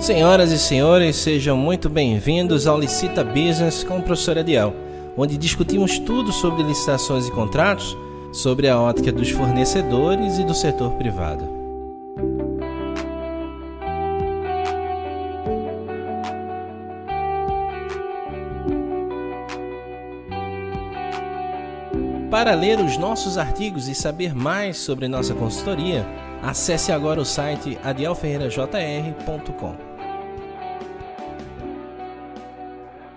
Senhoras e senhores, sejam muito bem-vindos ao Licita Business com o professor Adiel, onde discutimos tudo sobre licitações e contratos, sobre a ótica dos fornecedores e do setor privado. Para ler os nossos artigos e saber mais sobre nossa consultoria, acesse agora o site adielferreirajr.com.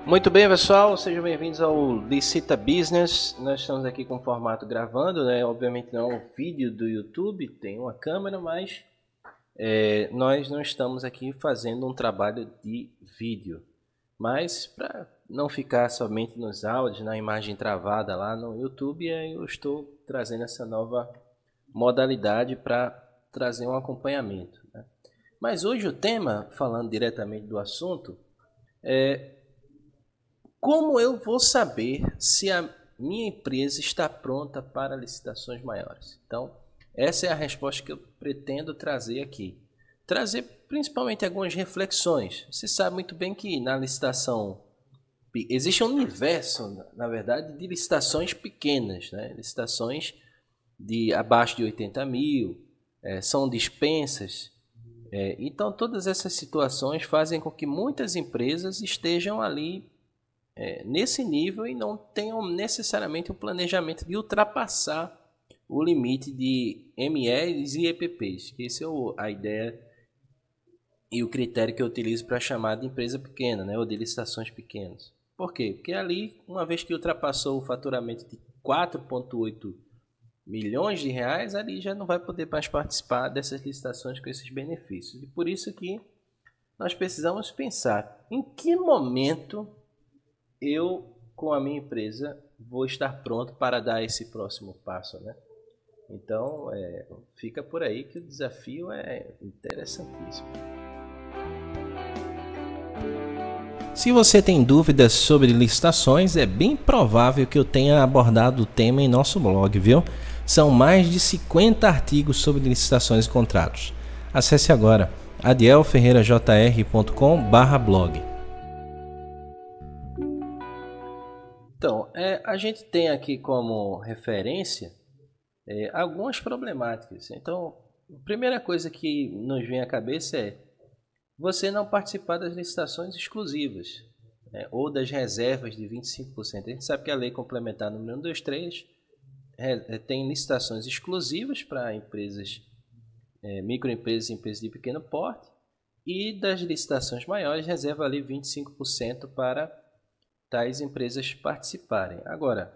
Muito bem, pessoal, sejam bem-vindos ao Licita Business. Nós estamos aqui com o formato gravando, né? Obviamente não é um vídeo do YouTube, tem uma câmera, mas nós não estamos aqui fazendo um trabalho de vídeo. Mas para não ficar somente nos áudios, na imagem travada lá no YouTube, eu estou trazendo essa nova modalidade para trazer um acompanhamento, né? Mas hoje o tema, falando diretamente do assunto, é como eu vou saber se a minha empresa está pronta para licitações maiores. Então, essa é a resposta que eu pretendo trazer aqui. Trazer principalmente algumas reflexões. Você sabe muito bem que na licitação existe um universo, na verdade, de licitações pequenas, né? Licitações de abaixo de 80 mil, são dispensas. Então, todas essas situações fazem com que muitas empresas estejam ali nesse nível e não tenham necessariamente o planejamento de ultrapassar o limite de MEs e EPPs, que essa é a ideia e o critério que eu utilizo para chamar de empresa pequena, né, ou de licitações pequenas. Por quê? Porque ali, uma vez que ultrapassou o faturamento de 4,8 milhões de reais, ali já não vai poder mais participar dessas licitações com esses benefícios. E por isso que nós precisamos pensar em que momento eu, com a minha empresa, vou estar pronto para dar esse próximo passo, né? Então, fica por aí que o desafio é interessantíssimo. Se você tem dúvidas sobre licitações, é bem provável que eu tenha abordado o tema em nosso blog, viu? São mais de 50 artigos sobre licitações e contratos. Acesse agora adielferreirajr.com/blog. Então, a gente tem aqui como referência algumas problemáticas. Então, a primeira coisa que nos vem à cabeça é você não participar das licitações exclusivas, né, ou das reservas de 25%. A gente sabe que a lei complementar número 123 tem licitações exclusivas para empresas, microempresas e empresas de pequeno porte, e das licitações maiores reserva ali 25% para tais empresas participarem. Agora,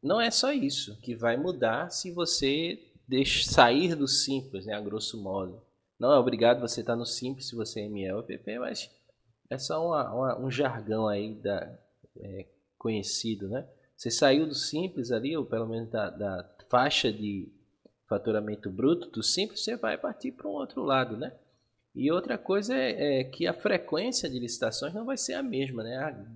não é só isso que vai mudar se você sair do Simples, né, a grosso modo. Não é obrigado você estar no Simples se você é ME ou EPP, mas é só um jargão aí conhecido, né? Você saiu do Simples ali, ou pelo menos da faixa de faturamento bruto do Simples, você vai partir para um outro lado, né? E outra coisa é que a frequência de licitações não vai ser a mesma, né?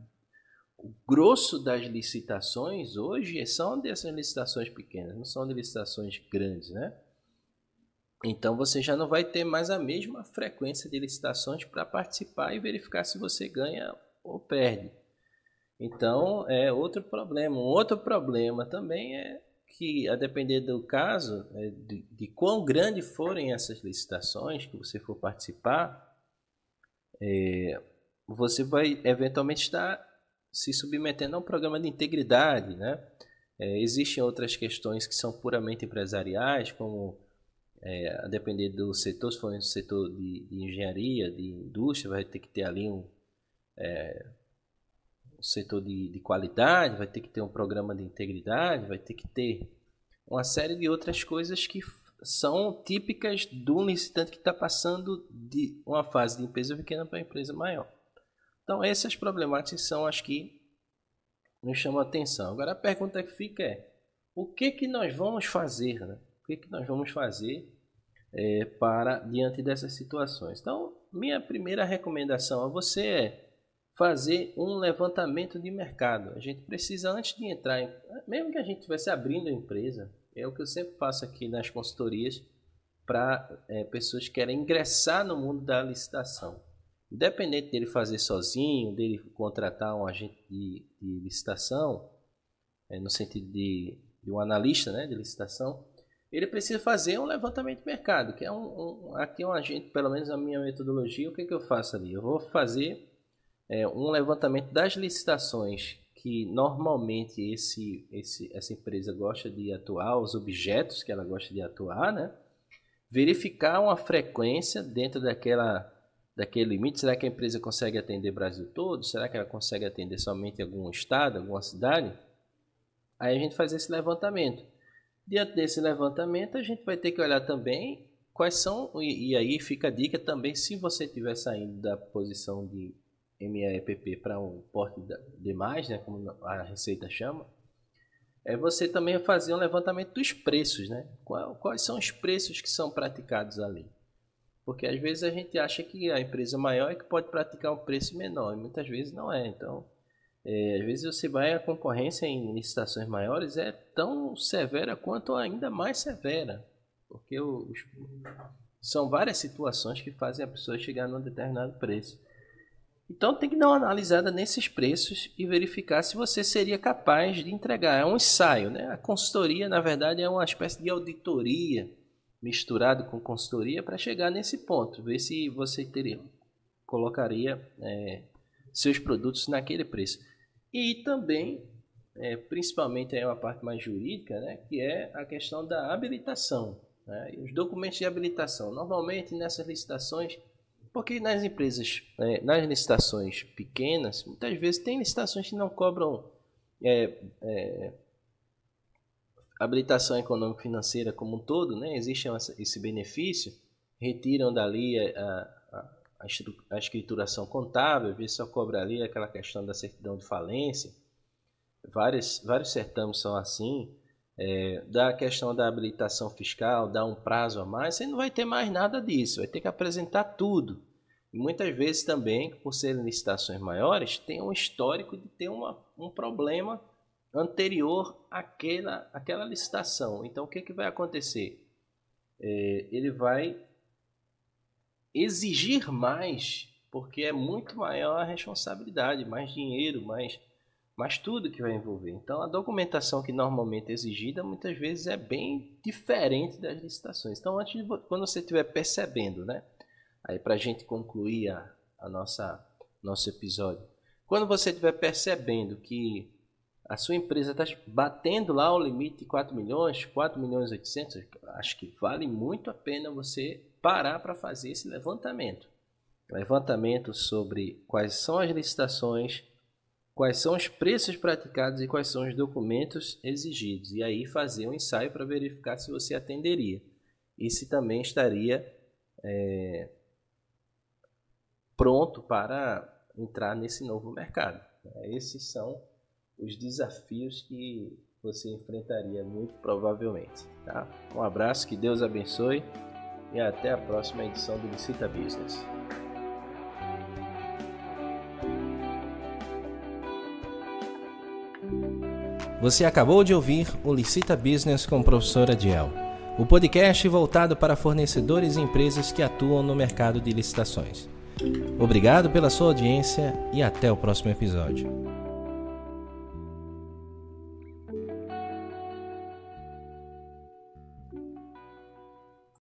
O grosso das licitações hoje são dessas licitações pequenas, não são de licitações grandes, né? Então você já não vai ter mais a mesma frequência de licitações para participar e verificar se você ganha ou perde. Então é outro problema. Um outro problema também é que, a depender do caso, de quão grande forem essas licitações que você for participar, você vai eventualmente estar se submetendo a um programa de integridade, né? Existem outras questões que são puramente empresariais, como a depender do setor, se for um setor de engenharia, de indústria, vai ter que ter ali um setor de qualidade, vai ter que ter um programa de integridade, vai ter que ter uma série de outras coisas que são típicas do licitante que está passando de uma fase de empresa pequena para empresa maior. Então essas problemáticas são as que nos chamam a atenção. Agora a pergunta que fica é: o que nós vamos fazer, né? O que nós vamos fazer para diante dessas situações? Então, minha primeira recomendação a você é fazer um levantamento de mercado. A gente precisa, antes de entrar, mesmo que a gente estivesse abrindo a empresa, é o que eu sempre faço aqui nas consultorias, para pessoas que querem ingressar no mundo da licitação. Independente dele fazer sozinho, dele contratar um agente de licitação, no sentido de um analista, né, de licitação, ele precisa fazer um levantamento de mercado, que é aqui um agente, pelo menos na minha metodologia, o que eu faço ali? Eu vou fazer um levantamento das licitações que normalmente essa empresa gosta de atuar, os objetos que ela gosta de atuar, né? Verificar uma frequência dentro daquele limite. Será que a empresa consegue atender o Brasil todo? Será que ela consegue atender somente algum estado, alguma cidade? Aí a gente faz esse levantamento. Diante desse levantamento, a gente vai ter que olhar também quais são, e aí fica a dica também, se você estiver saindo da posição de MEPP para um porte demais, né, como a Receita chama, você também fazer um levantamento dos preços, né? Quais são os preços que são praticados ali? Porque às vezes a gente acha que a empresa maior é que pode praticar um preço menor, e muitas vezes não é. Então, às vezes você vai, a concorrência em licitações maiores é tão severa quanto ainda mais severa, porque são várias situações que fazem a pessoa chegar num determinado preço. Então tem que dar uma analisada nesses preços e verificar se você seria capaz de entregar. É um ensaio, né? A consultoria, na verdade, é uma espécie de auditoria misturado com consultoria para chegar nesse ponto, ver se você colocaria seus produtos naquele preço. E também, principalmente aí uma parte mais jurídica, né, que é a questão da habilitação, né, e os documentos de habilitação. Normalmente nessas licitações, porque nas empresas, nas licitações pequenas, muitas vezes tem licitações que não cobram habilitação econômico-financeira como um todo, né? Existe esse benefício, retiram dali a escrituração contábil, às vezes só cobra ali aquela questão da certidão de falência. Vários certames são assim. Da questão da habilitação fiscal, dá um prazo a mais, você não vai ter mais nada disso, vai ter que apresentar tudo. E muitas vezes também, por serem licitações maiores, tem um histórico de ter um problema anterior àquela licitação. Então o que vai acontecer? Ele vai exigir mais, porque é muito maior a responsabilidade, mais dinheiro, mais tudo que vai envolver. Então a documentação que normalmente é exigida muitas vezes é bem diferente das licitações. Então quando você estiver percebendo, né, aí para a gente concluir nosso episódio, quando você estiver percebendo que a sua empresa está batendo lá o limite de 4 milhões, 4 milhões e 800, acho que vale muito a pena você parar para fazer esse levantamento. Levantamento sobre quais são as licitações, quais são os preços praticados e quais são os documentos exigidos. E aí fazer um ensaio para verificar se você atenderia. E se também estaria pronto para entrar nesse novo mercado. Esses são os desafios que você enfrentaria muito provavelmente. Tá? Um abraço, que Deus abençoe e até a próxima edição do Licita Business. Você acabou de ouvir o Licita Business com o professor Adiel, o podcast voltado para fornecedores e empresas que atuam no mercado de licitações. Obrigado pela sua audiência e até o próximo episódio.